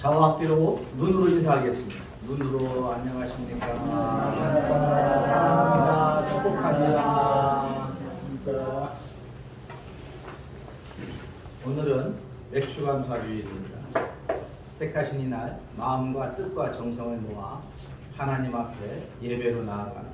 좌와 앞뒤로 눈으로 인사하겠습니다. 눈으로 안녕하십니까. 사랑합니다. 축복합니다. 오늘은 맥주감사주일입니다. 택하신 이날 마음과 뜻과 정성을 모아 하나님 앞에 예배로 나아가는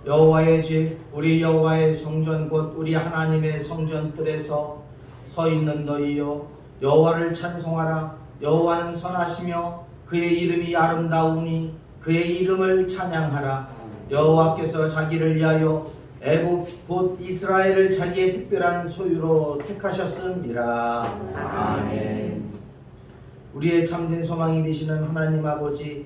여호와의 집, 우리 여호와의 성전 곧 우리 하나님의 성전뜰에서 서 있는 너희여, 여호와를 찬송하라. 여호와는 선하시며 그의 이름이 아름다우니 그의 이름을 찬양하라. 여호와께서 자기를 위하여 애굽 곧 이스라엘을 자기의 특별한 소유로 택하셨음이라. 아멘. 우리의 참된 소망이 되시는 하나님 아버지,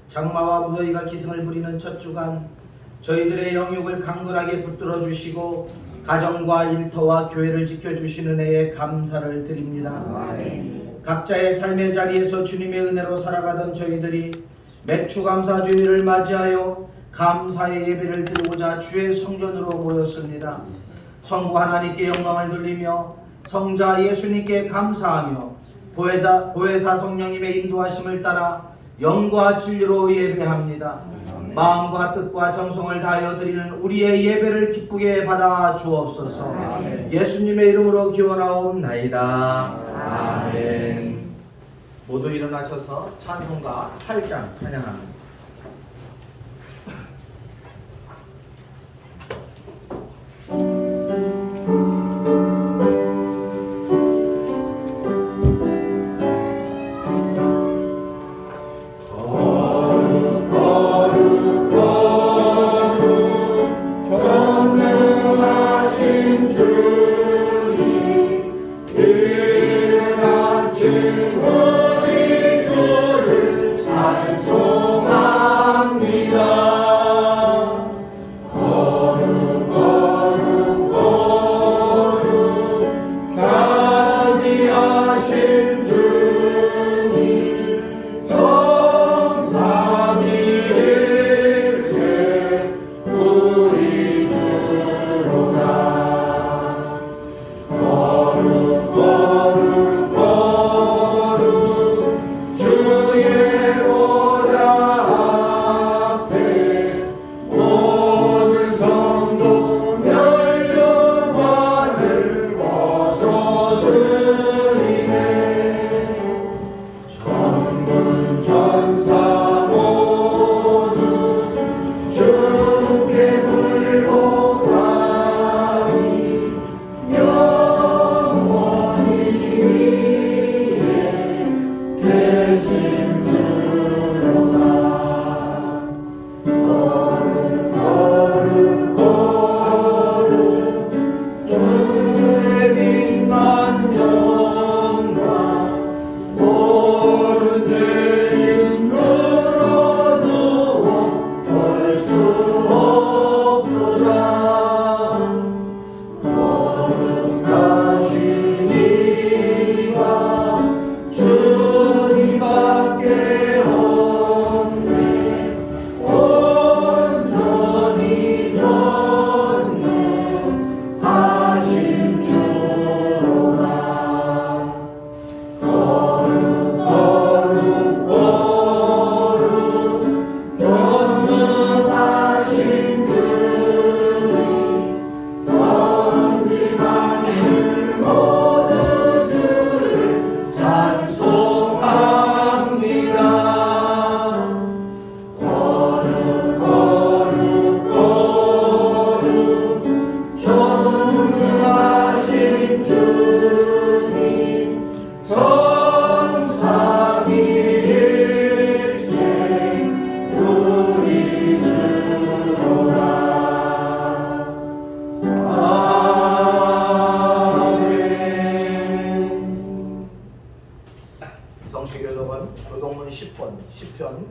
장마와 무더위가 기승을 부리는 첫 주간 저희들의 영육을 강건하게 붙들어 주시고 가정과 일터와 교회를 지켜주시는 은혜에 감사를 드립니다. 아멘. 각자의 삶의 자리에서 주님의 은혜로 살아가던 저희들이 맥주감사주일을 맞이하여 감사의 예배를 드리고자 주의 성전으로 모였습니다. 성부 하나님께 영광을 돌리며 성자 예수님께 감사하며 보혜사 성령님의 인도하심을 따라 영과 진리로 예배합니다. 마음과 뜻과 정성을 다하여 드리는 우리의 예배를 기쁘게 받아 주옵소서. 예수님의 이름으로 기원하옵나이다. 아멘. 모두 일어나셔서 찬송가 8장 찬양합니다. 우리 주를 찬송하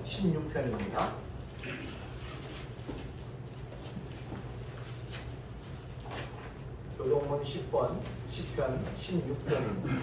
16편입니다. 교동문 10번, 10편, 16편입니다.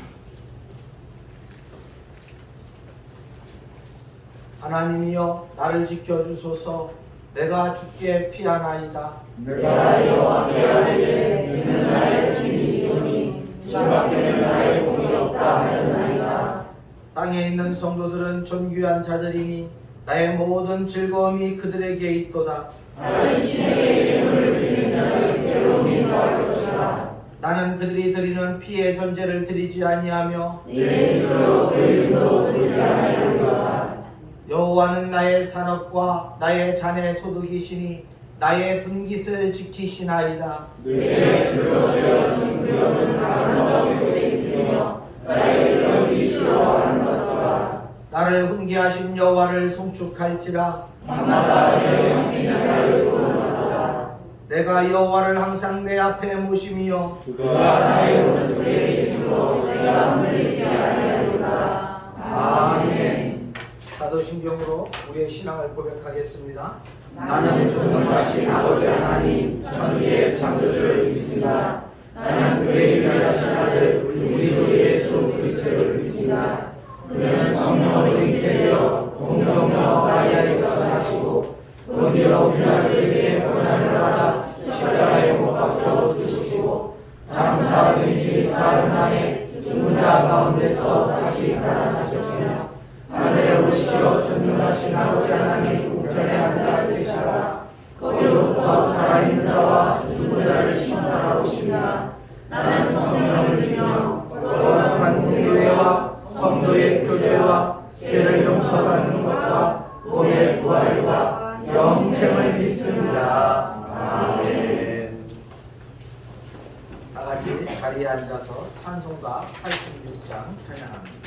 하나님이여 나를 지켜주소서. 내가 주께 피하나이다. 내가 여호와께 아뢰되 주는 나의 주이시오니 주 밖에는 나의 복이 없다 하였나이다. 땅에 있는 성도들은 존귀한 자들이니 나의 모든 즐거움이 그들에게 있도다. 나는 신에게 예물을 드리는 자의 괴로움이 더할 것이라. 나는 그들이 드리는 피의 전제를 드리지 아니하며 내 스스로 그 이름도 부르지 아니하리로다. 여호와는 나의 산업과 나의 잔의 소득이시니 나의 분깃을 지키시나이다. 내 주로 세워진 구역은 아름다운 곳에 있으며 나의 기억이 싫어하는 것더라. 나를 훈계하신 여호와를 송축할지라. 밤마다 내 정신이 나를 구원하도다. 내가 여호와를 항상 내 앞에 모심이요 그가 나의 오른쪽에 계심으로 내가 흔들리지 아니하리로다. 아멘. 사도신경으로 우리의 신앙을 고백하겠습니다. 나는 존귀하신 아버지 하나님 천지의 창조주를 믿습니다. 나는 그의 유일하신 아들 우리 주 예수 그리스도를 믿습니다. 그는 성령으로 잉태되어 동정녀 마리아에게서 나시고 본디오 빌라도에게 고난을 받아 십자가에 못 박혀 죽으시고 장사된 지 사흘 만에 죽은 자 가운데서 다시 살아나셨으며 하늘에 오르시어 전능하신 아버지 하나님 우편에 앉아 계시다가 거기로부터 살아있는 자와 죽은 자를 심판하러 오십니다. 나는 성령을 믿으며 거룩한 공교회와 성도의 교제와 죄를 용서받는 것과 몸의 부활과 영생을 믿습니다. 아멘. 다 같이 자리에 앉아서 찬송가 86장 찬양합니다.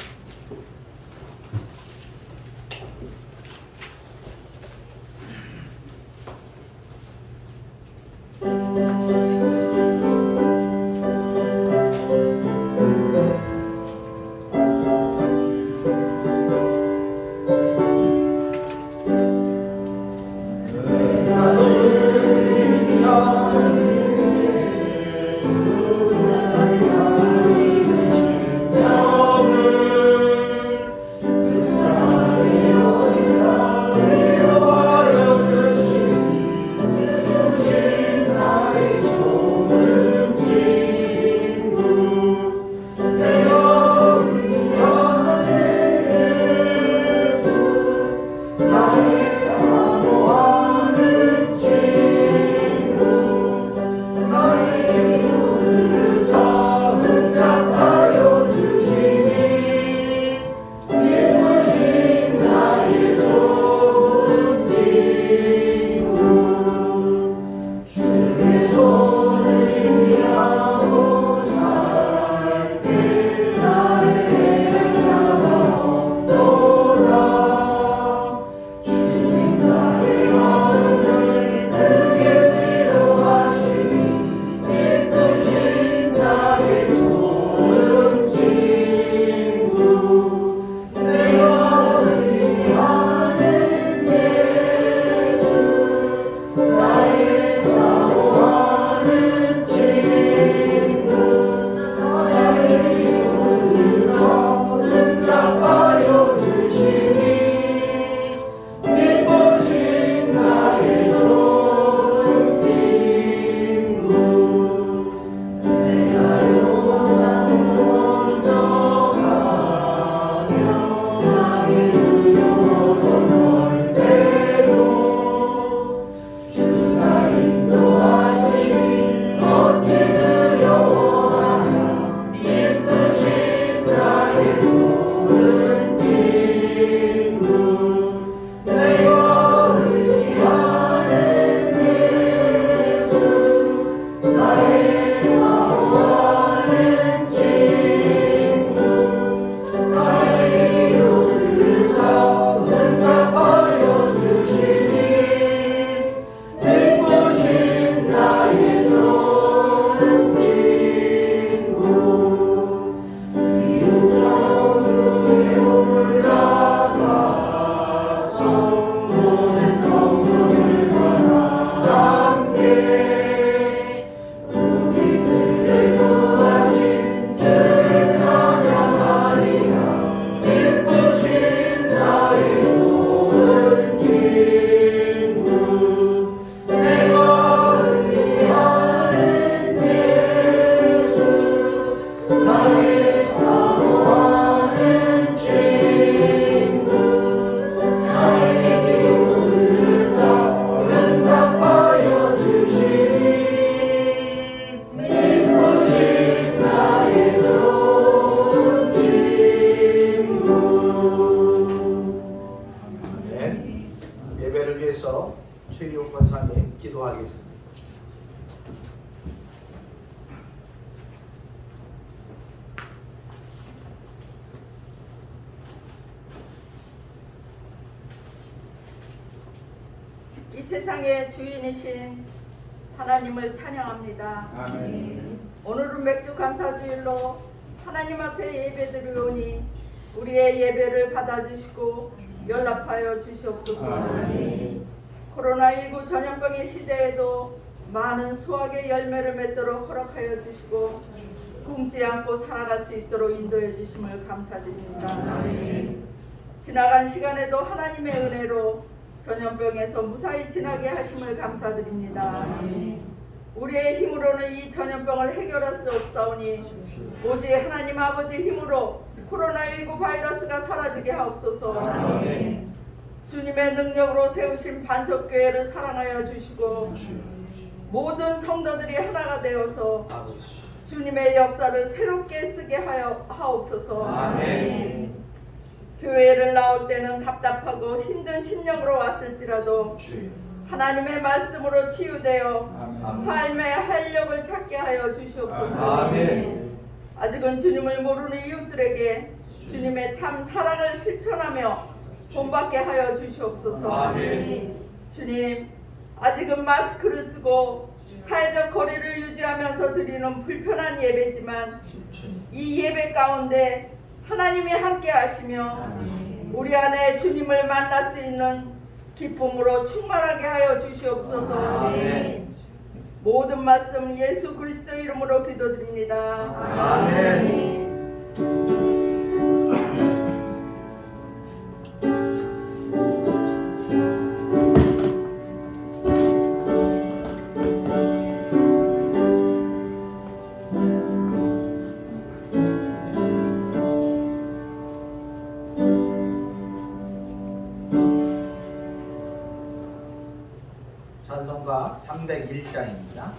예배를 위해서 최희용 권사님 기도하겠습니다. 이 세상의 주인이신 하나님을 찬양합니다. 아멘. 오늘은 맥주 감사주일로 하나님 앞에 예배드리오니 우리의 예배를 받아주시고 연락하여 주시옵소서. 아멘. 코로나19 전염병의 시대에도 많은 수확의 열매를 맺도록 허락하여 주시고 굶지 않고 살아갈 수 있도록 인도해 주심을 감사드립니다. 아멘. 지나간 시간에도 하나님의 은혜로 전염병에서 무사히 지나게 하심을 감사드립니다. 우리의 힘으로는 이 전염병을 해결할 수 없사오니 오직 하나님 아버지 힘으로 코로나19 바이러스가 사라지게 하옵소서. 아멘. 주님의 능력으로 세우신 반석교회를 사랑하여 주시고 모든 성도들이 하나가 되어서 아버지. 주님의 역사를 새롭게 쓰게 하옵소서. 아멘. 교회를 나올 때는 답답하고 힘든 심령으로 왔을지라도 주여. 하나님의 말씀으로 치유되어 아멘. 삶의 활력을 찾게 하여 주시옵소서. 아멘. 아직은 주님을 모르는 이웃들에게 주님의 참 사랑을 실천하며 본받게 하여 주시옵소서. 아멘. 주님, 아직은 마스크를 쓰고 사회적 거리를 유지하면서 드리는 불편한 예배지만 이 예배 가운데 하나님이 함께 하시며 우리 안에 주님을 만날 수 있는 기쁨으로 충만하게 하여 주시옵소서. 아멘. 모든 말씀 예수 그리스도 이름으로 기도드립니다. 아멘. 찬송가 301장입니다.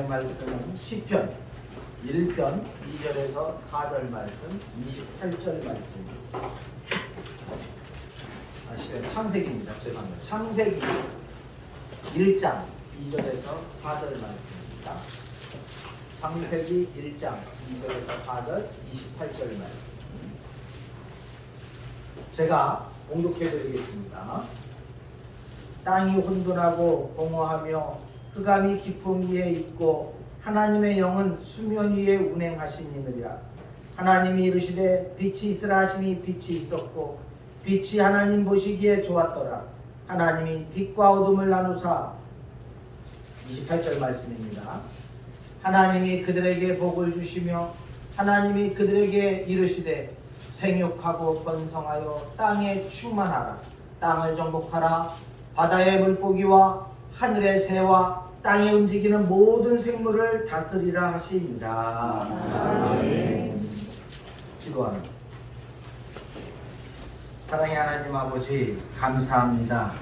말씀은 시편 1편 2절에서 4절 말씀, 28절 말씀입니다. 창세기입니다. 죄송합니다. 창세기 1장 2절에서 4절 말씀입니다. 창세기 1장 2절에서 4절 28절 말씀. 제가 봉독해 드리겠습니다. 땅이 혼돈하고 공허하며 흑암이 깊음 위에 있고 하나님의 영은 수면 위에 운행하시니라. 하나님이 이르시되 빛이 있으라 하시니 빛이 있었고 빛이 하나님 보시기에 좋았더라. 하나님이 빛과 어둠을 나누사 28절 말씀입니다. 하나님이 그들에게 복을 주시며 하나님이 그들에게 이르시되 생육하고 번성하여 땅에 충만하라. 땅을 정복하라. 바다의 물고기와 하늘의 새와 땅에 움직이는 모든 생물을 다스리라 하시니라. 기도합니다. 사랑의 하나님 아버지, 감사합니다.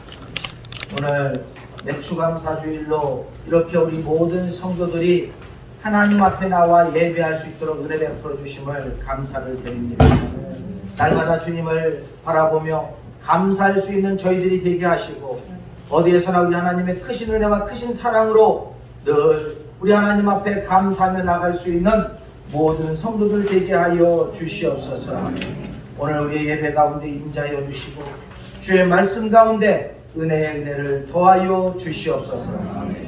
오늘 맥추감사주일로 이렇게 우리 모든 성도들이 하나님 앞에 나와 예배할 수 있도록 은혜 베풀어 주심을 감사를 드립니다. 날마다 주님을 바라보며 감사할 수 있는 저희들이 되게 하시고 어디에서나 우리 하나님의 크신 은혜와 크신 사랑으로 늘 우리 하나님 앞에 감사하며 나갈 수 있는 모든 성도들 되게 하여 주시옵소서. 오늘 우리의 예배 가운데 임자여 주시고 주의 말씀 가운데 은혜의 은혜를 더하여 주시옵소서.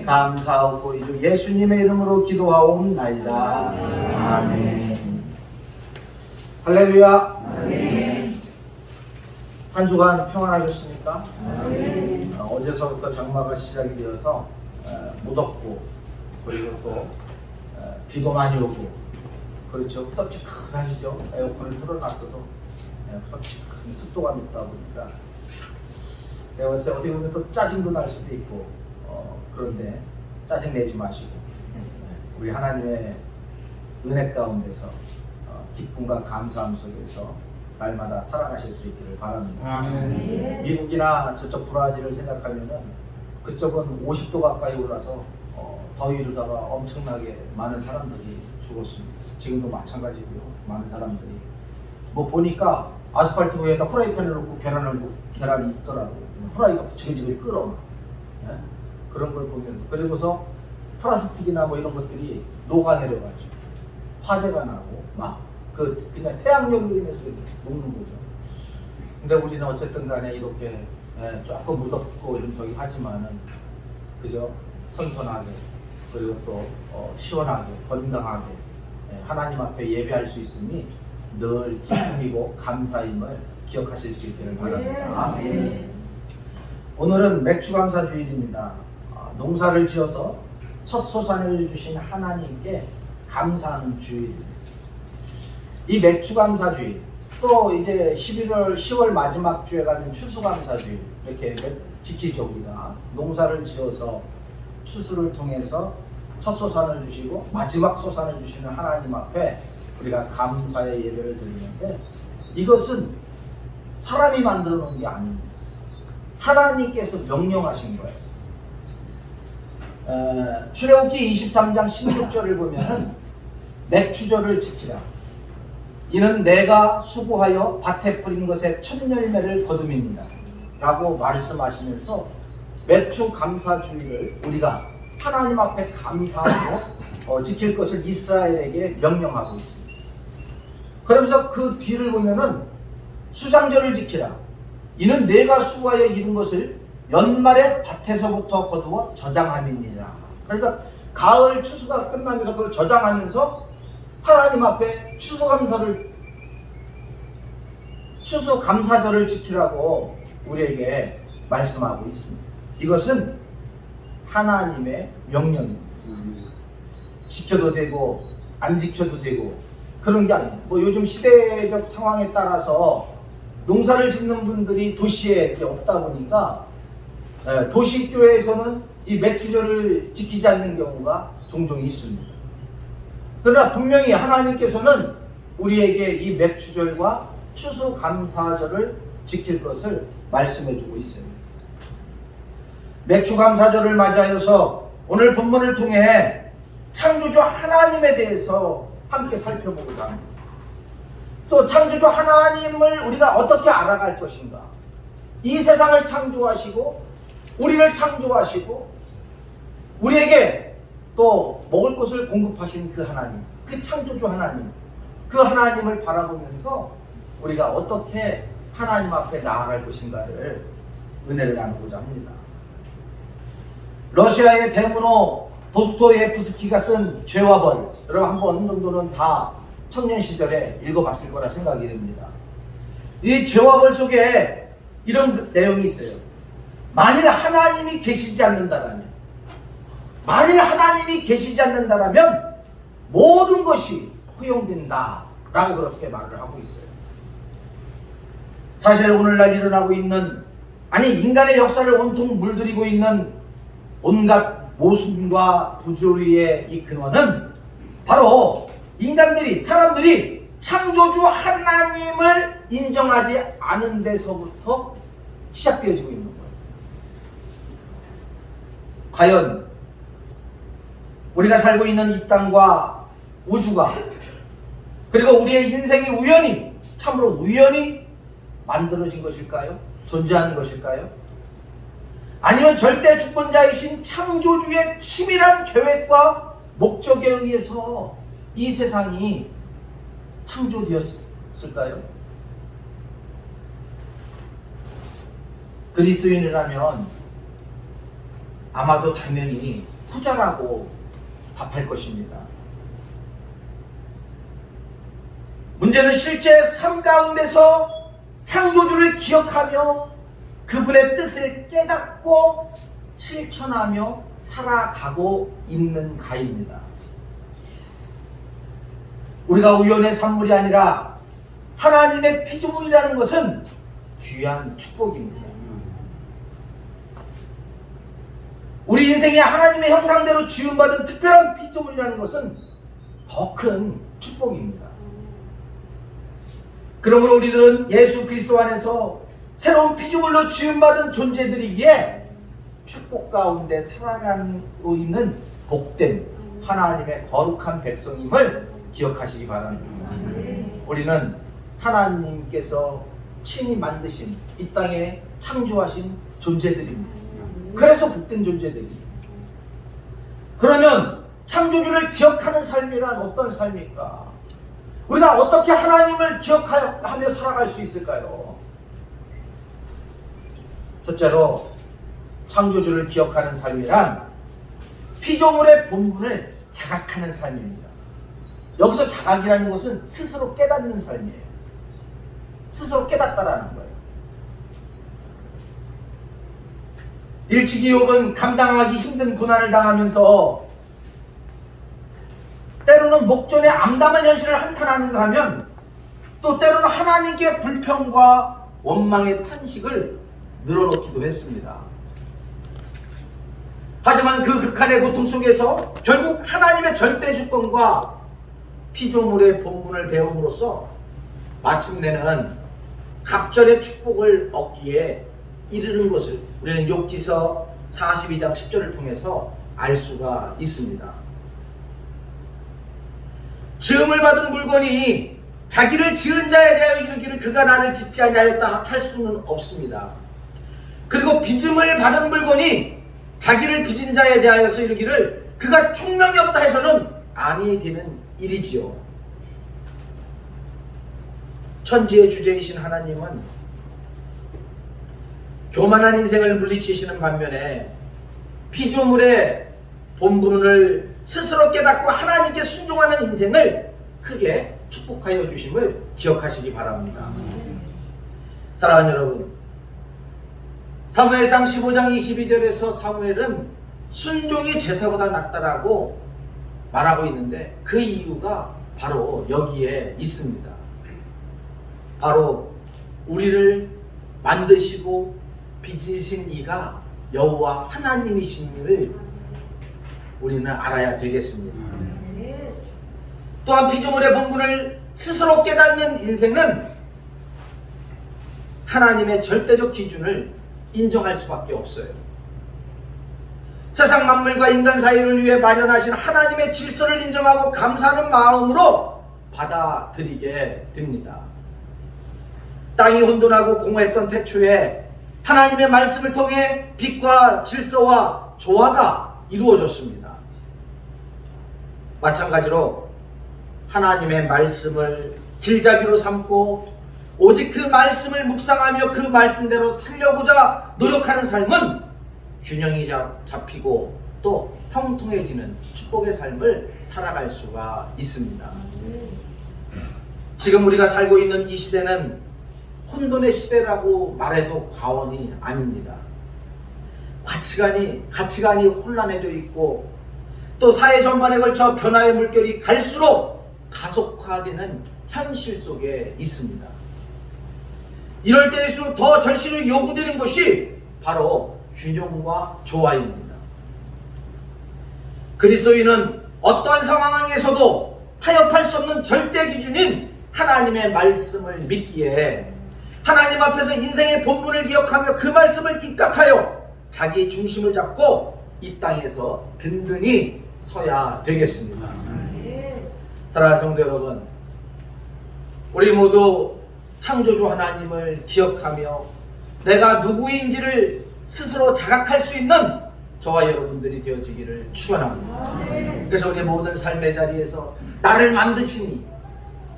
감사하고 이 주 예수님의 이름으로 기도하옵나이다. 아멘. 할렐루야. 아멘. 한 주간 평안하셨습니까? 아멘. 어제서부터 장마가 시작이 되어서 무덥고 그리고 또 비도 많이 오고 그렇죠. 후덥지근하시죠. 에어컨을 틀어놨어도 후덥지근 습도가 높다 보니까 내가 봤을 때 어떻게 보면 또 짜증도 날 수도 있고 그런데 짜증 내지 마시고 우리 하나님의 은혜 가운데서 기쁨과 감사함 속에서 날마다 살아가실 수 있기를 바랍니다. 아멘. 미국이나 저쪽 브라질을 생각하면은 그쪽은 50도 가까이 올라서 더위로다가 엄청나게 많은 사람들이 죽었습니다. 지금도 마찬가지고요. 많은 사람들이 뭐 보니까 아스팔트 위에다 후라이팬을 놓고 계란이 있더라고요. 후라이가 지글지글 끓어. 예? 그런 걸 보면서 그리고서 플라스틱이나 뭐 이런 것들이 녹아내려가지고 화재가 나고 막 그냥 태양열로 인해서 녹는 거죠. 근데 우리는 어쨌든 간에 이렇게 조금 무덥고 이런 저기 하지만은 그죠? 선선하게 그리고 또 시원하게 건강하게 하나님 앞에 예배할 수 있으니 늘 기쁨이고 감사임을 기억하실 수 있기를 바랍니다. 네. 오늘은 맥추감사주일입니다. 농사를 지어서 첫 소산을 주신 하나님께 감사하는 주일입니다. 이 맥추감사주일 또 이제 10월 마지막 주에 가는 추수감사주일 이렇게 지키죠. 우리가 농사를 지어서 추수를 통해서 첫 소산을 주시고 마지막 소산을 주시는 하나님 앞에 우리가 감사의 예배를 드리는데 이것은 사람이 만들어 놓은 게 아닙니다. 하나님께서 명령하신 거예요. 출애굽기 23장 16절을 보면은 맥추절을 지키라. 이는 내가 수고하여 밭에 뿌린 것의 첫 열매를 거둠입니다. 라고 말씀하시면서 맥추 감사주의를 우리가 하나님 앞에 감사하고 지킬 것을 이스라엘에게 명령하고 있습니다. 그러면서 그 뒤를 보면은 수장절을 지키라. 이는 내가 수고하여 이룬 것을 연말에 밭에서부터 거두어 저장함이니라. 그러니까 가을 추수가 끝나면서 그걸 저장하면서 하나님 앞에 추수감사절을 지키라고 우리에게 말씀하고 있습니다. 이것은 하나님의 명령입니다. 지켜도 되고 안 지켜도 되고 그런 게 아니에요. 뭐 요즘 시대적 상황에 따라서 농사를 짓는 분들이 도시에 없다 보니까 도시교회에서는 이 맥추절을 지키지 않는 경우가 종종 있습니다. 그러나 분명히 하나님께서는 우리에게 이 맥추절과 추수감사절을 지킬 것을 말씀해주고 있습니다. 맥추감사절을 맞이하여서 오늘 본문을 통해 창조주 하나님에 대해서 함께 살펴보고자 합니다. 또 창조주 하나님을 우리가 어떻게 알아갈 것인가? 이 세상을 창조하시고 우리를 창조하시고 우리에게 또 먹을 것을 공급하신 그 하나님, 그 창조주 하나님, 그 하나님을 바라보면서 우리가 어떻게 하나님 앞에 나아갈 것인가를 은혜를 나누고자 합니다. 러시아의 대문호 도스토예프스키가 쓴 죄와 벌, 여러분 한 번 정도는 다 청년 시절에 읽어봤을 거라 생각이 됩니다. 이 죄와 벌 속에 이런 내용이 있어요. 만일 하나님이 계시지 않는다라면, 만일 하나님이 계시지 않는다라면 모든 것이 허용된다라고 그렇게 말을 하고 있어요. 사실 오늘날 일어나고 있는, 아니 인간의 역사를 온통 물들이고 있는 온갖 모순과 부조리의 이 근원은 바로 인간들이, 사람들이 창조주 하나님을 인정하지 않은 데서부터 시작되어지고 있는 거예요. 과연 우리가 살고 있는 이 땅과 우주가, 그리고 우리의 인생이 우연히, 참으로 우연히 만들어진 것일까요? 존재하는 것일까요? 아니면 절대 주권자이신 창조주의 치밀한 계획과 목적에 의해서 이 세상이 창조되었을까요? 그리스도인이라면 아마도 당연히 후자라고 답할 것입니다. 문제는 실제 삶 가운데서 창조주를 기억하며 그분의 뜻을 깨닫고 실천하며 살아가고 있는가입니다. 우리가 우연의 산물이 아니라 하나님의 피조물이라는 것은 귀한 축복입니다. 우리 인생에 하나님의 형상대로 지음받은 특별한 피조물이라는 것은 더 큰 축복입니다. 그러므로 우리들은 예수 그리스도 안에서 새로운 피조물로 지음받은 존재들이기에 축복 가운데 살아가고 있는 복된 하나님의 거룩한 백성임을 기억하시기 바랍니다. 우리는 하나님께서 친히 만드신 이 땅에 창조하신 존재들입니다. 그래서 복된 존재들입니다. 그러면 창조주를 기억하는 삶이란 어떤 삶일까? 우리가 어떻게 하나님을 기억하며 살아갈 수 있을까요? 첫째로 창조주를 기억하는 삶이란 피조물의 본분을 자각하는 삶입니다. 여기서 자각이라는 것은 스스로 깨닫는 삶이에요. 스스로 깨닫다라는 거예요. 일찍이 욥은 감당하기 힘든 고난을 당하면서 때로는 목전에 암담한 현실을 한탄하는가 하면 또 때로는 하나님께 불평과 원망의 탄식을 늘어놓기도 했습니다. 하지만 그 극한의 고통 속에서 결국 하나님의 절대 주권과 피조물의 본분을 배움으로써 마침내는 갑절의 축복을 얻기에 이르는 것을 우리는 욥기서 42장 10절을 통해서 알 수가 있습니다. 지음을 받은 물건이 자기를 지은 자에 대하여 이르기를 그가 나를 짓지 아니하였다 할 수는 없습니다. 그리고 빚음을 받은 물건이 자기를 빚은 자에 대하여서 이르기를 그가 총명이 없다 해서는 아니 되는 일이지요. 천지의 주제이신 하나님은 교만한 인생을 물리치시는 반면에 피조물의 본분을 스스로 깨닫고 하나님께 순종하는 인생을 크게 축복하여 주심을 기억하시기 바랍니다. 사랑하는 여러분, 사무엘상 15장 22절에서 사무엘은 순종이 제사보다 낫다라고 말하고 있는데 그 이유가 바로 여기에 있습니다. 바로 우리를 만드시고 빚으신 이가 여호와 하나님이심을 우리는 알아야 되겠습니다. 또한 피조물의 본분을 스스로 깨닫는 인생은 하나님의 절대적 기준을 인정할 수밖에 없어요. 세상 만물과 인간 사이를 위해 마련하신 하나님의 질서를 인정하고 감사하는 마음으로 받아들이게 됩니다. 땅이 혼돈하고 공허했던 태초에 하나님의 말씀을 통해 빛과 질서와 조화가 이루어졌습니다. 마찬가지로 하나님의 말씀을 길잡이로 삼고 오직 그 말씀을 묵상하며 그 말씀대로 살려고자 노력하는 삶은 균형이 잡히고 또 형통해지는 축복의 삶을 살아갈 수가 있습니다. 지금 우리가 살고 있는 이 시대는 혼돈의 시대라고 말해도 과언이 아닙니다. 가치관이 혼란해져 있고 또 사회 전반에 걸쳐 변화의 물결이 갈수록 가속화되는 현실 속에 있습니다. 이럴 때일수록 더 절실히 요구되는 것이 바로 균형과 조화입니다. 그리스도인은 어떠한 상황에서도 타협할 수 없는 절대 기준인 하나님의 말씀을 믿기에 하나님 앞에서 인생의 본분을 기억하며 그 말씀을 입각하여 자기 중심을 잡고 이 땅에서 든든히 서야 되겠습니다. 사랑하는 성도 여러분, 우리 모두 창조주 하나님을 기억하며 내가 누구인지를 스스로 자각할 수 있는 저와 여러분들이 되어지기를 축원합니다. 그래서 우리 모든 삶의 자리에서 나를 만드시니,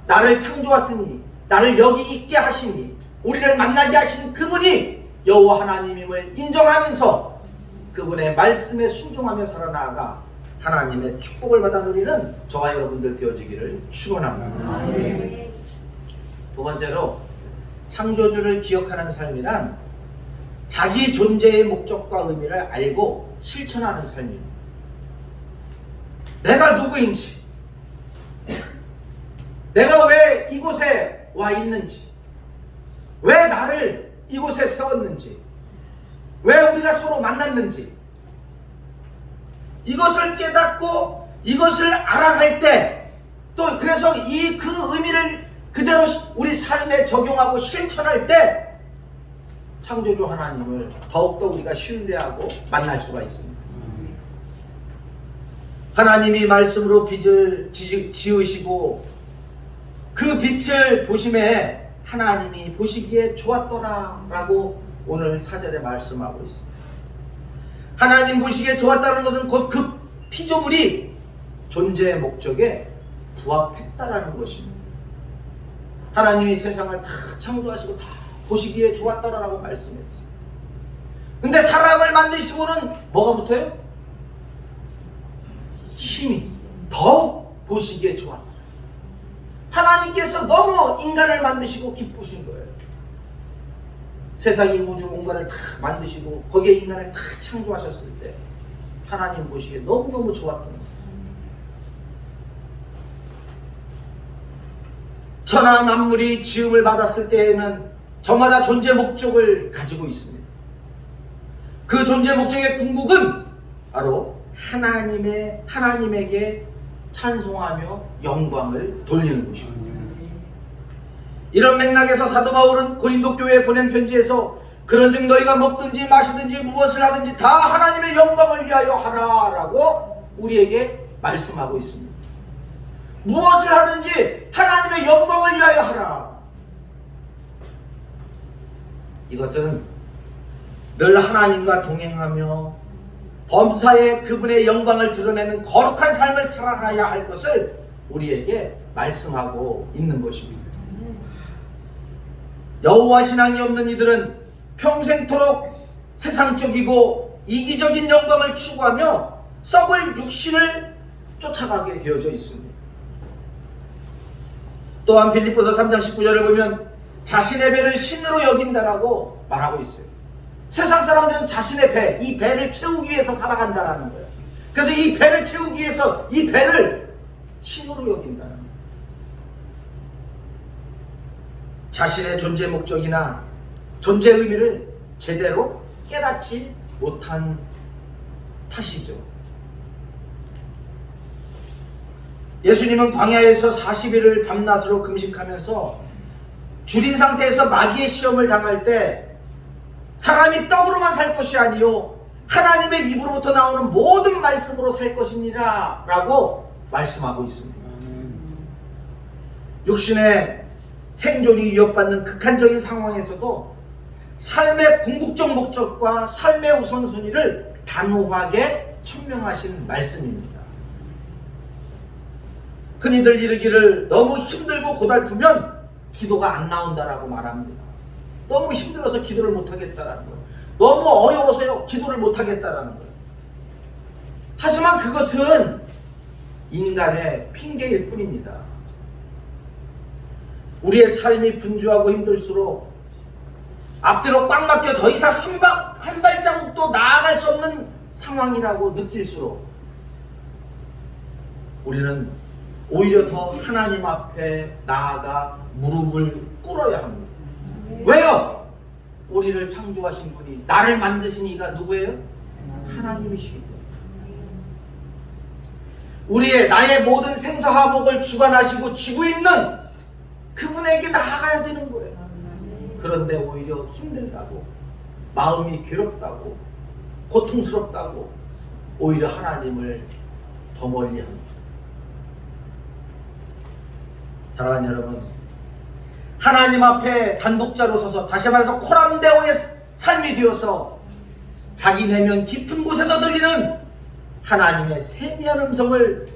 나를 창조하시니, 나를 여기 있게 하시니, 우리를 만나게 하신 그분이 여호와 하나님임을 인정하면서 그분의 말씀에 순종하며 살아나가 하나님의 축복을 받아 누리는 저와 여러분들 되어지기를 축원합니다. 두 번째로 창조주를 기억하는 삶이란 자기 존재의 목적과 의미를 알고 실천하는 삶입니다. 내가 누구인지, 내가 왜 이곳에 와 있는지, 왜 나를 이곳에 세웠는지, 왜 우리가 서로 만났는지, 이것을 깨닫고 이것을 알아갈 때, 또 그래서 그 의미를 그대로 우리 삶에 적용하고 실천할 때 창조주 하나님을 더욱더 우리가 신뢰하고 만날 수가 있습니다. 하나님이 말씀으로 빛을 지으시고 그 빛을 보심에 하나님이 보시기에 좋았더라 라고 오늘 사절에 말씀하고 있습니다. 하나님 보시기에 좋았다는 것은 곧 그 피조물이 존재의 목적에 부합했다라는 것입니다. 하나님이 세상을 다 창조하시고 다 보시기에 좋았다라고 말씀했어요. 근데 사람을 만드시고는 뭐가 붙어요? 힘이 더욱 보시기에 좋았다. 하나님께서 너무 인간을 만드시고 기쁘신 거예요. 세상이 우주 공간을 다 만드시고 거기에 인간을 다 창조하셨을 때 하나님 보시기에 너무너무 좋았던 거예요. 천하 만물이 지음을 받았을 때에는 저마다 존재 목적을 가지고 있습니다. 그 존재 목적의 궁극은 바로 하나님에게 찬송하며 영광을 돌리는 것입니다. 이런 맥락에서 사도 바울은 고린도 교회에 보낸 편지에서 그런즉 너희가 먹든지 마시든지 무엇을 하든지 다 하나님의 영광을 위하여 하라라고 우리에게 말씀하고 있습니다. 무엇을 하든지 하나님의 영광을 위하여 하라. 이것은 늘 하나님과 동행하며 범사에 그분의 영광을 드러내는 거룩한 삶을 살아가야 할 것을 우리에게 말씀하고 있는 것입니다. 여호와 신앙이 없는 이들은 평생토록 세상적이고 이기적인 영광을 추구하며 썩을 육신을 쫓아가게 되어져 있습니다. 또한 빌립보서 3장 19절을 보면 자신의 배를 신으로 여긴다라고 말하고 있어요. 세상 사람들은 자신의 배, 이 배를 채우기 위해서 살아간다라는 거예요. 그래서 이 배를 채우기 위해서 이 배를 신으로 여긴다는 거예요. 자신의 존재 목적이나 존재 의미를 제대로 깨닫지 못한 탓이죠. 예수님은 광야에서 40일을 밤낮으로 금식하면서 줄인 상태에서 마귀의 시험을 당할 때 사람이 떡으로만 살 것이 아니요 하나님의 입으로부터 나오는 모든 말씀으로 살 것이니라 라고 말씀하고 있습니다. 육신의 생존이 위협받는 극한적인 상황에서도 삶의 궁극적 목적과 삶의 우선순위를 단호하게 천명하신 말씀입니다. 흔히들 이르기를 너무 힘들고 고달프면 기도가 안 나온다라고 말합니다. 너무 힘들어서 기도를 못하겠다라는 거예요. 너무 어려워서요 기도를 못하겠다라는 거예요. 하지만 그것은 인간의 핑계일 뿐입니다. 우리의 삶이 분주하고 힘들수록 앞뒤로 꽉 막혀 더 이상 한 발자국도 나아갈 수 없는 상황이라고 느낄수록 우리는 오히려 더 하나님 앞에 나아가 무릎을 꿇어야 합니다. 왜요? 우리를 창조하신 분이, 나를 만드신 이가 누구예요? 하나님이시기 때문에 나의 모든 생사화복을 주관하시고 쥐고 있는 그분에게 나아가야 되는 거예요. 그런데 오히려 힘들다고, 마음이 괴롭다고, 고통스럽다고 오히려 하나님을 더 멀리 합니다. 사랑하는 여러분, 하나님 앞에 단독자로 서서, 다시 말해서 코람데오의 삶이 되어서 자기 내면 깊은 곳에서 들리는 하나님의 세미한 음성을,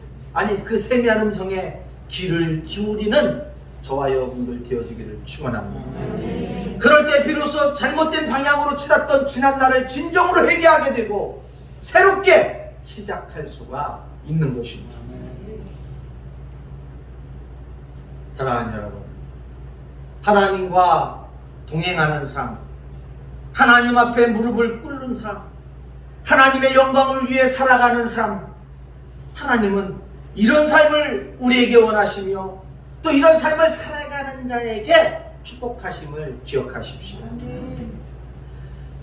그 세미한 음성에 귀를 기울이는 저와 여러분들 되어지기를 축원합니다. 그럴 때 비로소 잘못된 방향으로 치닫던 지난 날을 진정으로 회개하게 되고 새롭게 시작할 수가 있는 것입니다. 사랑하는 여러분, 하나님과 동행하는 삶, 하나님 앞에 무릎을 꿇는 삶, 하나님의 영광을 위해 살아가는 삶, 하나님은 이런 삶을 우리에게 원하시며 또 이런 삶을 살아가는 자에게 축복하심을 기억하십시오.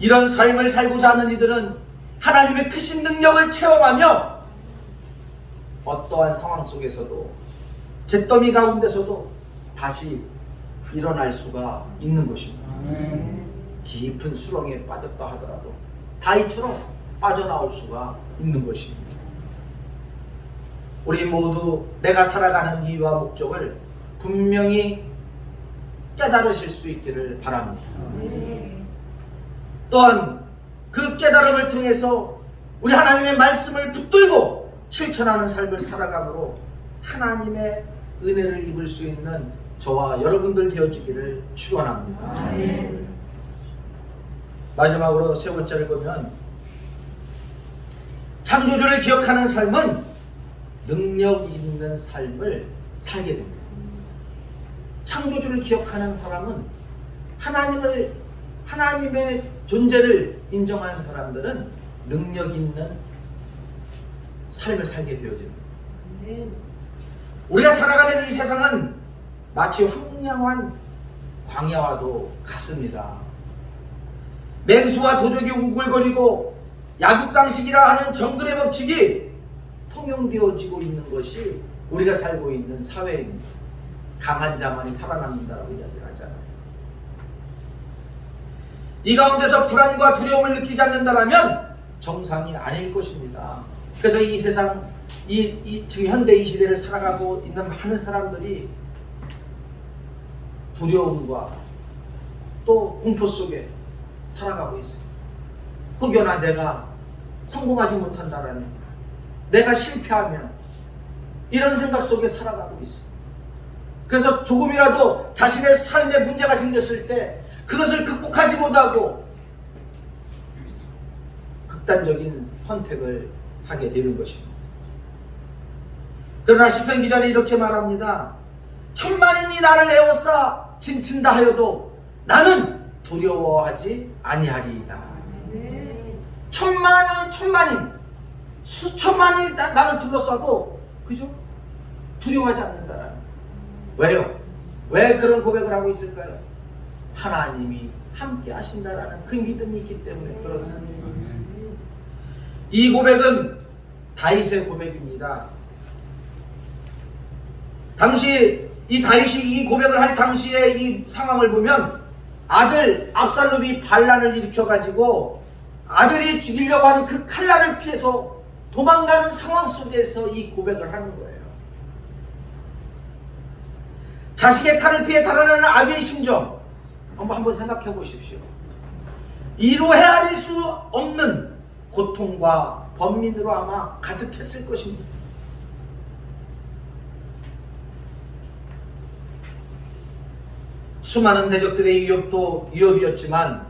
이런 삶을 살고자 하는 이들은 하나님의 크신 능력을 체험하며 어떠한 상황 속에서도, 잿더미 가운데서도 다시 일어날 수가 있는 것입니다. 깊은 수렁에 빠졌다 하더라도 다윗처럼 빠져나올 수가 있는 것입니다. 우리 모두 내가 살아가는 이유와 목적을 분명히 깨달으실 수 있기를 바랍니다. 또한 그 깨달음을 통해서 우리 하나님의 말씀을 붙들고 실천하는 삶을 살아감으로 하나님의 은혜를 입을 수 있는 저와 여러분들 되어주기를 축원합니다. 마지막으로 세 번째를 보면, 창조주를 기억하는 삶은 능력 있는 삶을 살게 됩니다. 창조주를 기억하는 사람은, 하나님의 존재를 인정하는 사람들은 능력 있는 삶을 살게 되어집니다. 우리가 살아가는 이 세상은 마치 황량한 광야와도 같습니다. 맹수와 도적이 우글거리고 야국강식이라 하는 정글의 법칙이 통용되어지고 있는 것이 우리가 살고 있는 사회입니다. 강한 자만이 살아남는다라고 이야기를 하잖아요. 이 가운데서 불안과 두려움을 느끼지 않는다라면 정상이 아닐 것입니다. 그래서 이 세상, 지금 현대 이 시대를 살아가고 있는 많은 사람들이 두려움과 또 공포 속에 살아가고 있어요. 혹여나 내가 성공하지 못한다라면, 내가 실패하면, 이런 생각 속에 살아가고 있어요. 그래서 조금이라도 자신의 삶에 문제가 생겼을 때 그것을 극복하지 못하고 극단적인 선택을 하게 되는 것입니다. 그러나 시편 기자는 이렇게 말합니다. 천만인이 나를 에워싸 진친다 하여도 나는 두려워하지 아니하리이다. 천만인, 수천만이 나를 둘러싸도 그죠? 두려워하지 않는다라는. 왜요? 왜 그런 고백을 하고 있을까요? 하나님이 함께 하신다라는 그 믿음이 있기 때문에 그렇습니다. 이 고백은 다윗의 고백입니다. 당시 이 다윗이 이 고백을 할 당시의 이 상황을 보면 아들 압살롬이 반란을 일으켜가지고 아들이 죽이려고 하는 그 칼날을 피해서 도망가는 상황 속에서 이 고백을 하는 거예요. 자식의 칼을 피해 달아나는 아비의 심정 한번 생각해 보십시오. 이로 헤아릴 수 없는 고통과 번민으로 아마 가득했을 것입니다. 수많은 대적들의 위협도 위협이었지만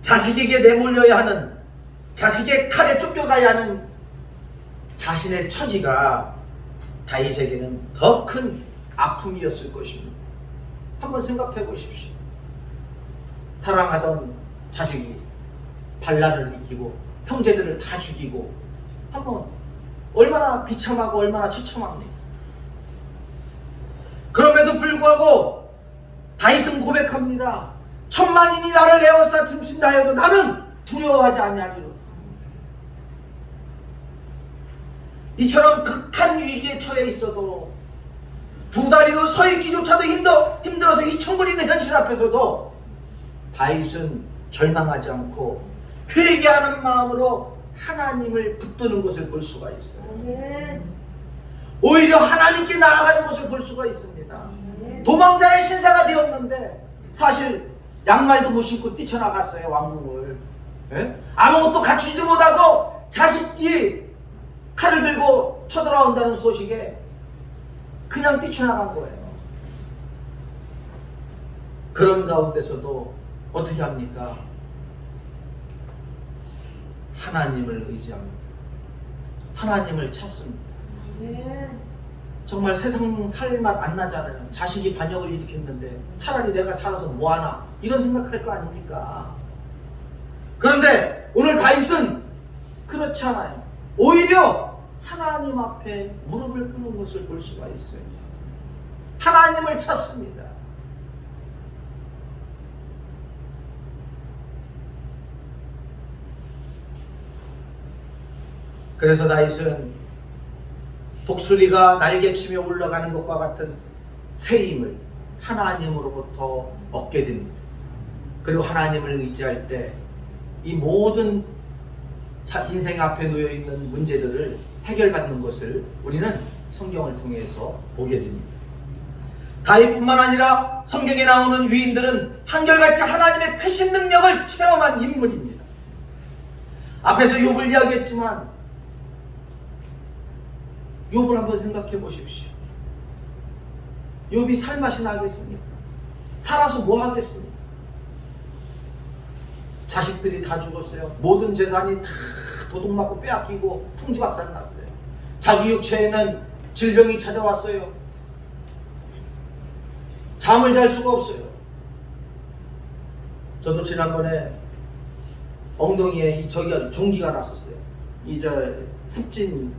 자식에게 내몰려야 하는, 자식의 칼에 쫓겨가야 하는 자신의 처지가 다윗에게는 더 큰 아픔이었을 것입니다. 한번 생각해 보십시오. 사랑하던 자식이 반란을 일으키고 형제들을 다 죽이고, 한번 얼마나 비참하고 얼마나 처참합니까? 그럼에도 불구하고 다윗은 고백합니다. 천만인이 나를 에워싸 등친다 해도 나는 두려워하지 아니하리로다. 이처럼 극한 위기에 처해 있어도, 두 다리로 서 있기조차도 힘들어서 휘청거리는 현실 앞에서도 다윗은 절망하지 않고 회개하는 마음으로 하나님을 붙드는 것을 볼 수가 있어요. 오히려 하나님께 나아가는 것을 볼 수가 있습니다. 도망자의 신사가 되었는데 사실 양말도 못 신고 뛰쳐나갔어요, 왕궁을. 예? 아무것도 갖추지 못하고 자식이 칼을 들고 쳐들어온다는 소식에 그냥 뛰쳐나간 거예요. 그런 가운데서도 어떻게 합니까? 하나님을 의지합니다. 하나님을 찾습니다. 정말 세상 살맛 안 나잖아요. 자식이 반역을 일으켰는데 차라리 내가 살아서 뭐하나, 이런 생각할 거 아닙니까? 그런데 오늘 다윗은 그렇지 않아요. 오히려 하나님 앞에 무릎을 꿇는 것을 볼 수가 있어요. 하나님을 찾습니다. 그래서 다윗은 독수리가 날개치며 올라가는 것과 같은 새 힘을 하나님으로부터 얻게 됩니다. 그리고 하나님을 의지할 때 이 모든 인생 앞에 놓여 있는 문제들을 해결받는 것을 우리는 성경을 통해서 보게 됩니다. 다윗뿐만 아니라 성경에 나오는 위인들은 한결같이 하나님의 크신 능력을 체험한 인물입니다. 앞에서 욥을 이야기했지만 욥을 한번 생각해 보십시오. 욥이 살맛이 나겠습니까? 살아서 뭐 하겠습니까? 자식들이 다 죽었어요. 모든 재산이 다 도둑맞고 빼앗기고 풍지박산 났어요. 자기 육체에는 질병이 찾아왔어요. 잠을 잘 수가 없어요. 저도 지난번에 엉덩이에 저기가 종기가 났었어요. 습진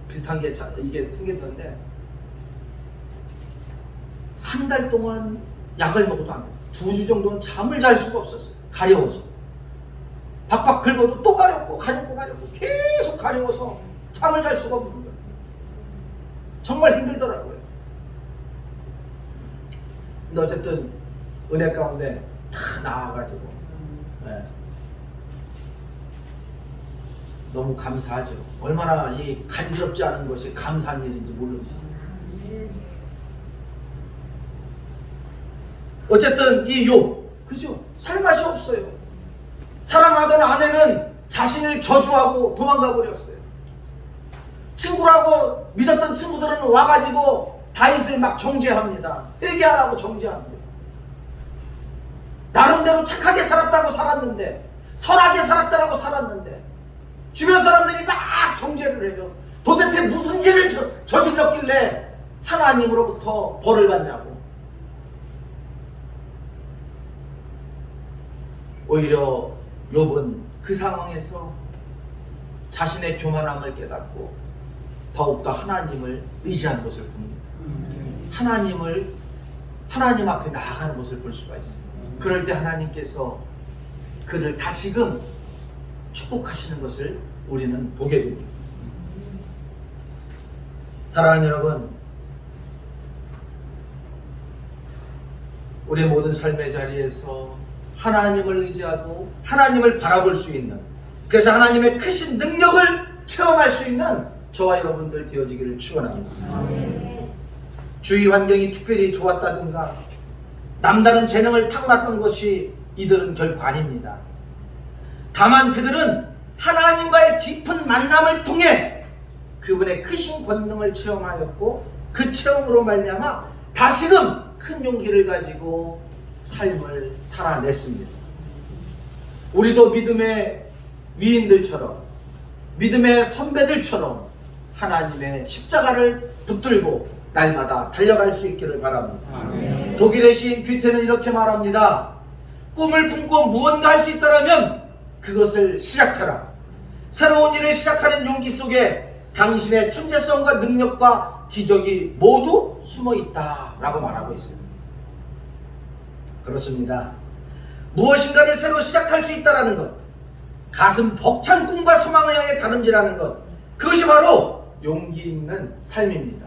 비슷한 게 이게 생겼는데 한 달 동안 약을 먹어도 안 돼요. 2주 정도는 잠을 잘 수가 없었어요. 가려워서. 박박 긁어도 또 가렵고 계속 가려워서 잠을 잘 수가 없는 거예요. 정말 힘들더라고요. 근데 어쨌든 은혜 가운데 다 나아가지고 너무 감사하죠. 얼마나 이 간지럽지 않은 것이 감사한 일인지 모르죠. 어쨌든 이 욥, 그죠? 살맛이 없어요. 사랑하던 아내는 자신을 저주하고 도망가 버렸어요. 친구라고 믿었던 친구들은 와가지고 다윗을 막 정죄합니다. 회개하라고 정죄합니다. 나름대로 착하게 살았다고 살았는데, 선하게 살았다고 살았는데 주변 사람들이 막 정죄를 해요. 도대체 무슨 죄를 저질렀길래 하나님으로부터 벌을 받냐고. 오히려 욥은 그 상황에서 자신의 교만함을 깨닫고 더욱더 하나님을 의지하는 것을 봅니다. 하나님 앞에 나아가는 것을 볼 수가 있습니다. 그럴 때 하나님께서 그를 다시금 축복하시는 것을 우리는 보게 됩니다. 사랑하는 여러분, 우리 모든 삶의 자리에서 하나님을 의지하고 하나님을 바라볼 수 있는, 그래서 하나님의 크신 능력을 체험할 수 있는 저와 여러분들 되어지기를 축원합니다. 주위 환경이 특별히 좋았다든가 남다른 재능을 타고났던 것이 이들은 결코 아닙니다. 다만 그들은 하나님과의 깊은 만남을 통해 그분의 크신 권능을 체험하였고 그 체험으로 말미암아 다시금 큰 용기를 가지고 삶을 살아냈습니다. 우리도 믿음의 위인들처럼, 믿음의 선배들처럼 하나님의 십자가를 붙들고 날마다 달려갈 수 있기를 바랍니다. 아멘. 독일의 시인 귀테는 이렇게 말합니다. 꿈을 품고 무언가 할 수 있다면 그것을 시작하라. 새로운 일을 시작하는 용기 속에 당신의 천재성과 능력과 기적이 모두 숨어 있다라고 말하고 있습니다. 그렇습니다. 무엇인가를 새로 시작할 수 있다는 것, 가슴 벅찬 꿈과 소망을 향해 다름질하는 것, 그것이 바로 용기 있는 삶입니다.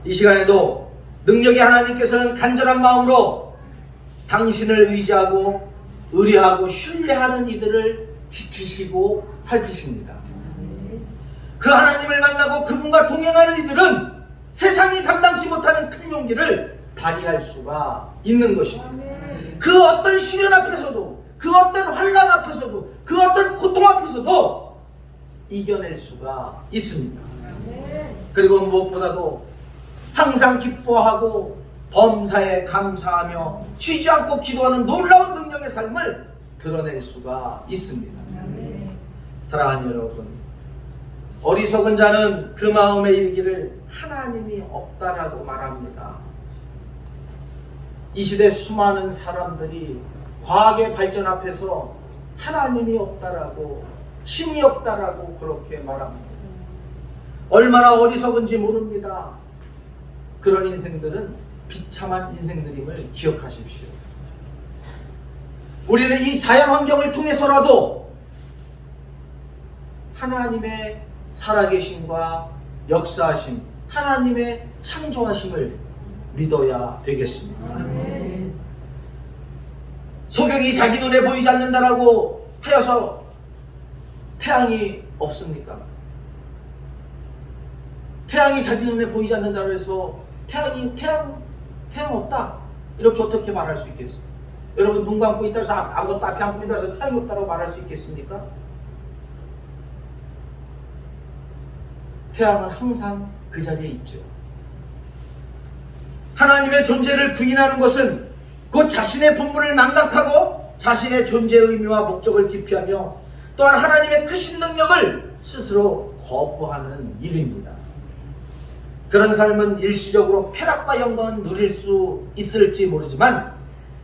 이 시간에도 능력의 하나님께서는 간절한 마음으로 당신을 의지하고 의뢰하고 신뢰하는 이들을 지키시고 살피십니다. 그 하나님을 만나고 그분과 동행하는 이들은 세상이 감당치 못하는 큰 용기를 발휘할 수가 있는 것입니다. 그 어떤 시련 앞에서도, 그 어떤 환난 앞에서도, 그 어떤 고통 앞에서도 이겨낼 수가 있습니다. 그리고 무엇보다도 항상 기뻐하고 범사에 감사하며 쉬지 않고 기도하는 놀라운 능력의 삶을 드러낼 수가 있습니다. 사랑하는 여러분, 어리석은 자는 그 마음에 이르기를 하나님이 없다라고 말합니다. 이 시대 수많은 사람들이 과학의 발전 앞에서 하나님이 없다라고, 신이 없다라고 그렇게 말합니다. 얼마나 어리석은지 모릅니다. 그런 인생들은 비참한 인생들임을 기억하십시오. 우리는 이 자연 환경을 통해서라도 하나님의 살아계심과 역사하심, 하나님의 창조하심을 믿어야 되겠습니다. 소경이 자기 눈에 보이지 않는다라고 하여서 태양이 없습니까? 태양이 자기 눈에 보이지 않는다고 해서 태양 없다, 이렇게 어떻게 말할 수 있겠어요? 여러분, 눈 감고 있다고 해서 아무것도 앞에 안 보인다고 해서 태양이 없다고 말할 수 있겠습니까? 태양은 항상 그 자리에 있죠. 하나님의 존재를 부인하는 것은 곧 자신의 본분을 망각하고 자신의 존재의 의미와 목적을 기피하며 또한 하나님의 크신 능력을 스스로 거부하는 일입니다. 그런 삶은 일시적으로 쾌락과 영광을 누릴 수 있을지 모르지만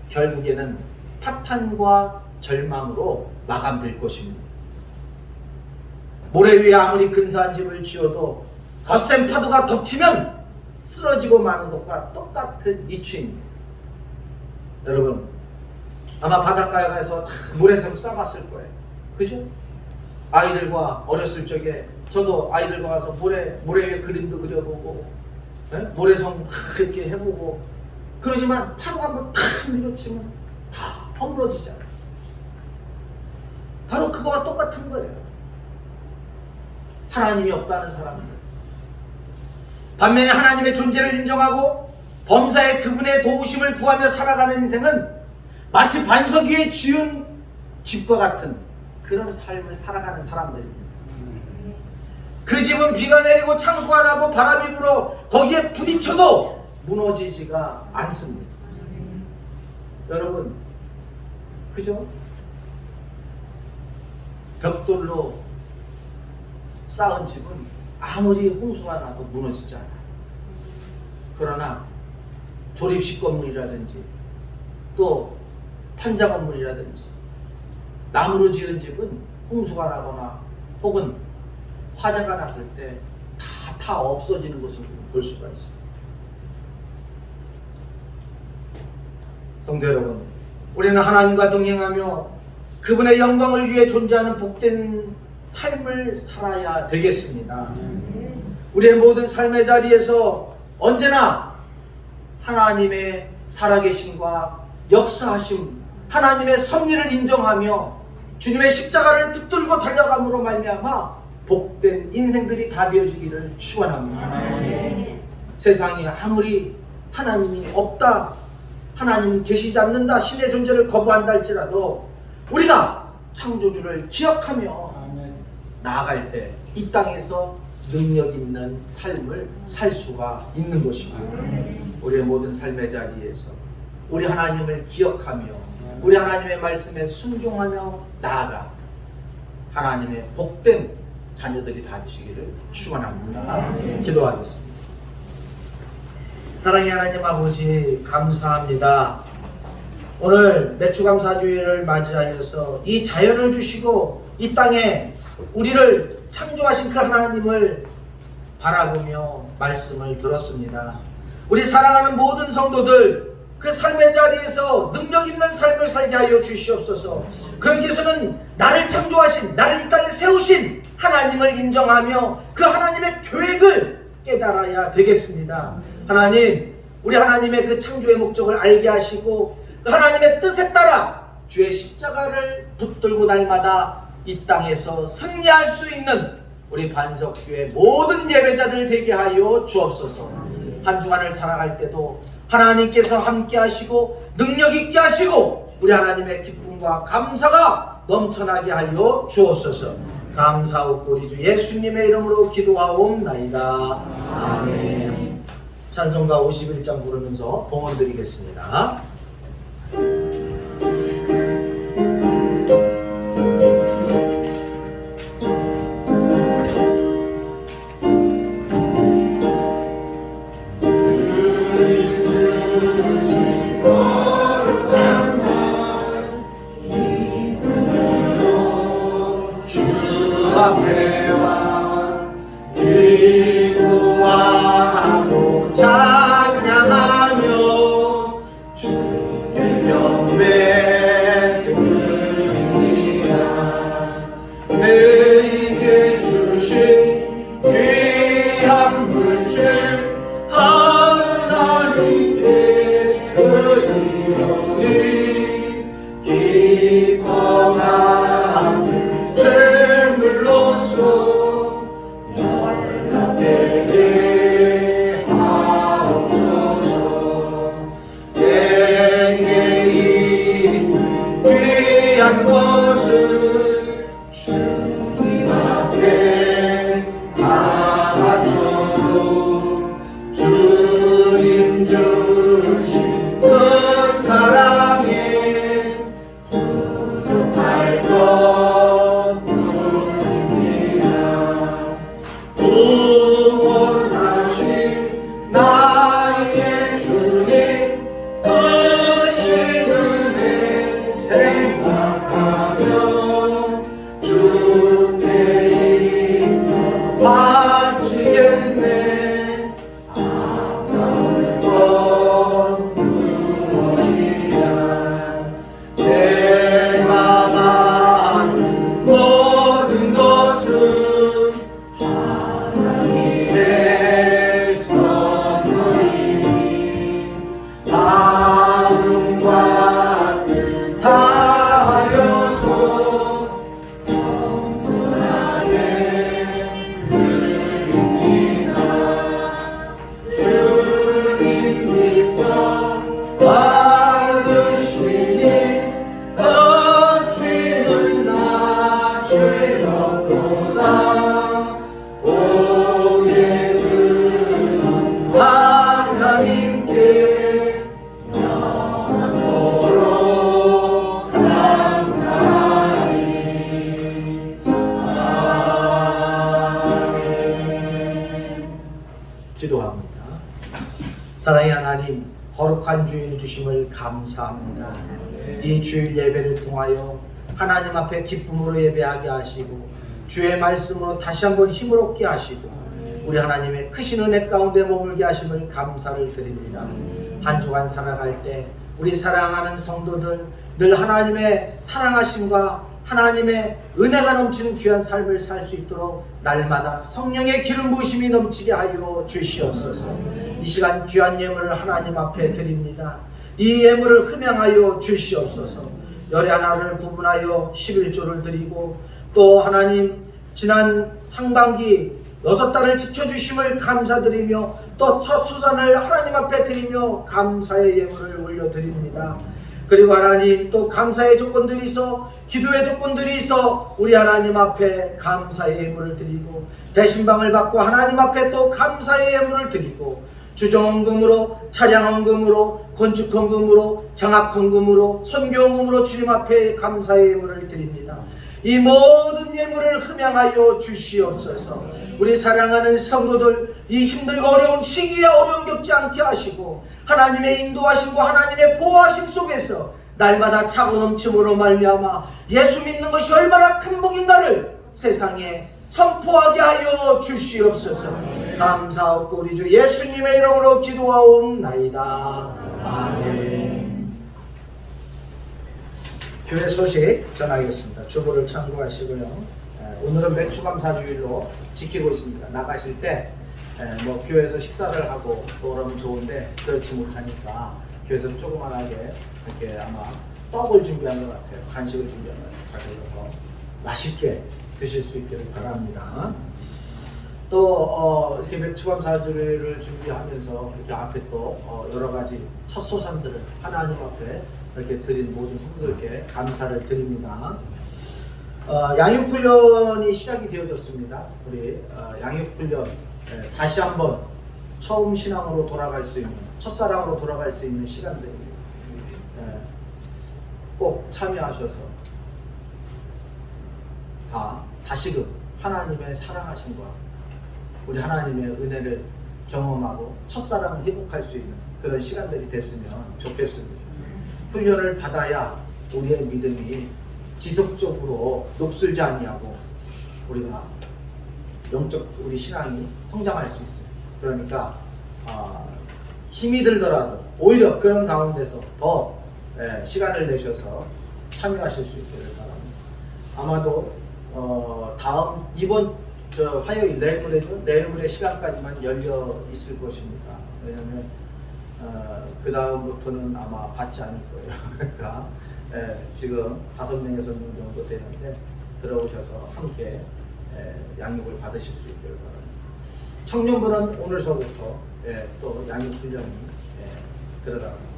결국에는 파탄과 절망으로 마감될 것입니다. 모래 위에 아무리 근사한 집을 지어도 거센 파도가 덮치면 쓰러지고 마는 것과 똑같은 이치입니다. 여러분, 아마 바닷가에 가서 다 모래샘을 싸봤을 거예요. 그죠? 아이들과 어렸을 적에 저도 아이들과 가서 모래 위에 그림도 그려보고, 모래성 이렇게 해보고, 그러지만 파도가 한번 탁 밀어치면 다 허물어지잖아요. 바로 그거와 똑같은 거예요. 하나님이 없다는 사람들, 반면에 하나님의 존재를 인정하고 범사에 그분의 도우심을 구하며 살아가는 인생은 마치 반석 위에 지은 집과 같은 그런 삶을 살아가는 사람들입니다. 그 집은 비가 내리고 창수가 나고 바람이 불어 거기에 부딪혀도 무너지지가 않습니다. 여러분, 그죠? 벽돌로 쌓은 집은 아무리 홍수가 나도 무너지지 않아요. 그러나 조립식 건물이라든지 또 판자 건물이라든지 나무로 지은 집은 홍수가 나거나 혹은 화재가 났을 때 다 없어지는 것을 볼 수가 있습니다. 성도 여러분, 우리는 하나님과 동행하며 그분의 영광을 위해 존재하는 복된 삶을 살아야 되겠습니다. 우리의 모든 삶의 자리에서 언제나 하나님의 살아계심과 역사하심, 하나님의 섭리를 인정하며 주님의 십자가를 붙들고 달려감으로 말미암아 복된 인생들이 다 되어지기를 축원합니다. 세상이 아무리 하나님이 없다, 하나님 계시지 않는다, 신의 존재를 거부한다 할지라도 우리가 창조주를 기억하며 나아갈 때 이 땅에서 능력 있는 삶을 살 수가 있는 것입니다. 우리의 모든 삶의 자리에서 우리 하나님을 기억하며 우리 하나님의 말씀에 순종하며 나아가 하나님의 복된 자녀들이 다 되시기를 축원합니다. 기도하겠습니다. 사랑의 하나님 아버지, 감사합니다. 오늘 매추감사주일을 맞이하여서 이 자연을 주시고 이 땅에 우리를 창조하신 그 하나님을 바라보며 말씀을 들었습니다. 우리 사랑하는 모든 성도들 그 삶의 자리에서 능력 있는 삶을 살게 하여 주시옵소서. 그러기 위해서는 나를 창조하신, 나를 이 땅에 세우신 하나님을 인정하며 그 하나님의 계획을 깨달아야 되겠습니다. 하나님, 우리 하나님의 그 창조의 목적을 알게 하시고 그 하나님의 뜻에 따라 주의 십자가를 붙들고 날마다 이 땅에서 승리할 수 있는 우리 반석교회 모든 예배자들 되게 하여 주옵소서. 한 주간을 살아갈 때도 하나님께서 함께 하시고 능력 있게 하시고 우리 하나님의 기쁨과 감사가 넘쳐나게 하여 주옵소서. 감사하고 우리 주 예수님의 이름으로 기도하옵나이다. 아멘. 찬송가 51장 부르면서 봉헌 드리겠습니다. 기도합니다. 사랑의 하나님, 거룩한 주일 주심을 감사합니다. 이 주일 예배를 통하여 하나님 앞에 기쁨으로 예배하게 하시고 주의 말씀으로 다시 한번 힘을 얻게 하시고 우리 하나님의 크신 은혜 가운데 머물게 하심을 감사를 드립니다. 한 주간 살아갈 때 우리 사랑하는 성도들 늘 하나님의 사랑하심과 하나님의 은혜가 넘치는 귀한 삶을 살 수 있도록 날마다 성령의 기름 부으심이 넘치게 하여 주시옵소서. 이 시간 귀한 예물을 하나님 앞에 드립니다. 이 예물을 흠양하여 주시옵소서. 열의 하나를 구분하여 11조를 드리고 또 하나님 지난 상반기 6달을 지켜주심을 감사드리며 또 첫 수산을 하나님 앞에 드리며 감사의 예물을 올려드립니다. 그리고 하나님 또 감사의 조건들이 있어 기도의 조건들이 있어 우리 하나님 앞에 감사의 예물을 드리고 대신방을 받고 하나님 앞에 또 감사의 예물을 드리고 주정헌금으로 차량헌금으로 건축 헌금으로, 장학 헌금으로, 선교 헌금으로 주님 앞에 감사의 예물을 드립니다. 이 모든 예물을 흠양하여 주시옵소서. 우리 사랑하는 성도들, 이 힘들고 어려운 시기에 어려움 겪지 않게 하시고 하나님의 인도하심과 하나님의 보호하심 속에서 날마다 차고 넘침으로 말미암아 예수 믿는 것이 얼마나 큰 복인가를 세상에 선포하게 하여 주시옵소서. 감사하고 우리 주 예수님의 이름으로 기도하옵나이다. 아멘. 교회 소식 전하겠습니다. 주보를 참고하시고요. 오늘은 맥주감사주일로 지키고 있습니다. 나가실 때 뭐 교회에서 식사를 하고 그러면 좋은데 그렇지 못하니까 교회에서 조그만하게 이렇게 아마 떡을 준비한 것 같아요. 간식을 준비한 것 같아요. 그래서 맛있게 드실 수 있기를 바랍니다. 또 이렇게 맥주감사주일을 준비하면서 이렇게 앞에 또 여러 가지 첫 소산들을 하나님 앞에 이렇게 드린 모든 성도들께 감사를 드립니다. 양육훈련이 시작이 되어졌습니다. 우리 양육훈련 다시 한번 처음 신앙으로 돌아갈 수 있는, 첫사랑으로 돌아갈 수 있는 시간들입니다. 꼭 참여하셔서 다시금 하나님의 사랑하심과 우리 하나님의 은혜를 경험하고 첫사랑을 회복할 수 있는 그런 시간들이 됐으면 좋겠습니다. 훈련을 받아야 우리의 믿음이 지속적으로 녹슬지 아니하고 우리가 영적 우리 신앙이 성장할 수 있어요. 그러니까 힘이 들더라도 오히려 그런 가운데서 더 시간을 내셔서 참여하실 수 있기를 바랍니다. 아마도 이번 화요일 내일 모레 시간까지만 열려 있을 것입니다. 왜냐하면 그 다음부터는 아마 받지 않을 거예요. 그러니까 지금 5명, 6명 정도 되는데 들어오셔서 함께 양육을 받으실 수 있기를 바랍니다. 청년부는 오늘서부터 또 양육 훈련이 들어갑니다.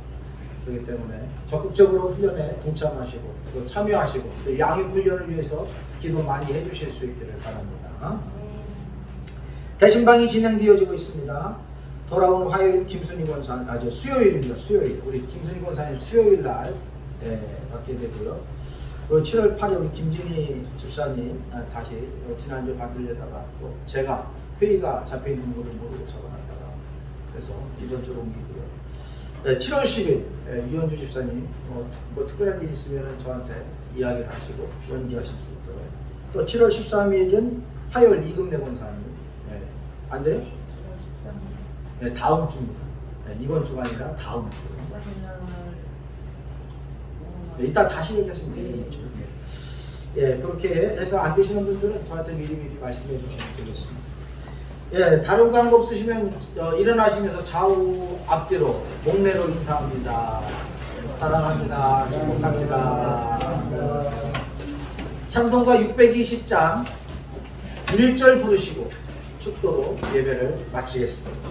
그렇기 때문에 적극적으로 훈련에 동참하시고 또 참여하시고 또 양육 훈련을 위해서 기도 많이 해주실 수 있기를 바랍니다. 개신방이 진행되어지고 있습니다. 돌아오는 화요일 김순희 권사님, 수요일입니다. 수요일 우리 김순희 권사님 수요일 날 받게 되고요. 그 7월 8일 우리 김진희 집사님 다시 지난주 받으려다가 또 제가 회의가 잡혀있는 거를 모르고 적어놨다가 그래서 이번 주로 옮기고요. 7월 10일 이현주 집사님 뭐 특별한 일 있으면 저한테 이야기를 하시고 연기하실 수 있도록. 또 7월 13일은 화요일 이금래 권사님 안 돼요? 다음 주입니다. 이번 주가 아니라 다음 주. 이따 다시 얘기하시면 되겠죠. 그렇게 해서 안 되시는 분들은 저한테 미리 말씀해 주시면 되겠습니다. 다른 광고 없으시면 일어나시면서 좌우 앞뒤로 목례로 인사합니다. 사랑합니다. 축복합니다. 찬송가 620장 1절 부르시고 축도로 예배를 마치겠습니다.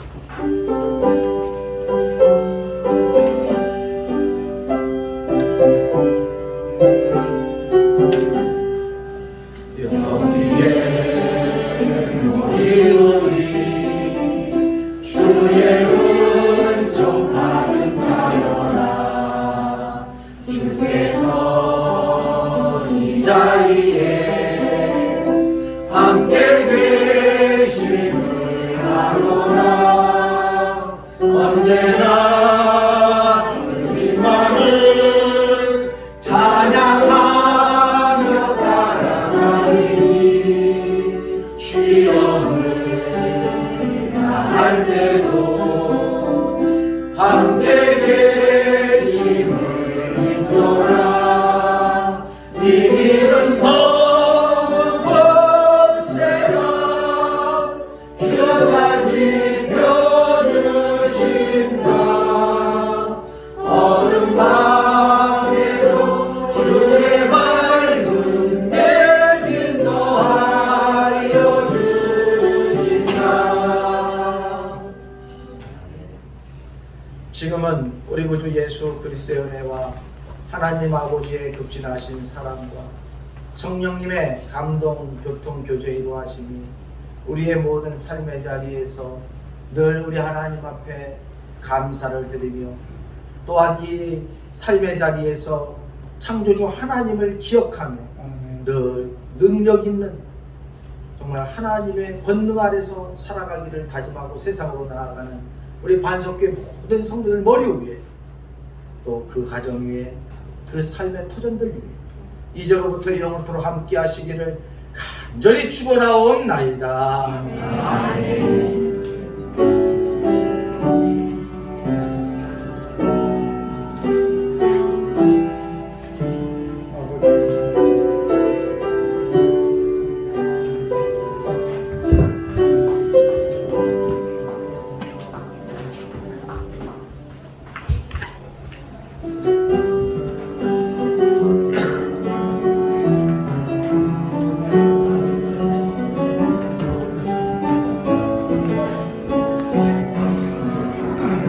지금은 우리 구주 예수 그리스도의 은혜와 하나님 아버지의 극진하신 사랑과 성령님의 감동, 교통, 교제 이루하심이 우리의 모든 삶의 자리에서 늘 우리 하나님 앞에 감사를 드리며 또한 이 삶의 자리에서 창조주 하나님을 기억하며 늘 능력 있는 정말 하나님의 권능 아래서 살아가기를 다짐하고 세상으로 나아가는 우리 반석교회 모든 성도들 머리 위에 또 그 가정 위에 그 삶의 터전들 위에 이제로부터 영원토록 함께 하시기를 간절히 축원하옵나이다. 아멘.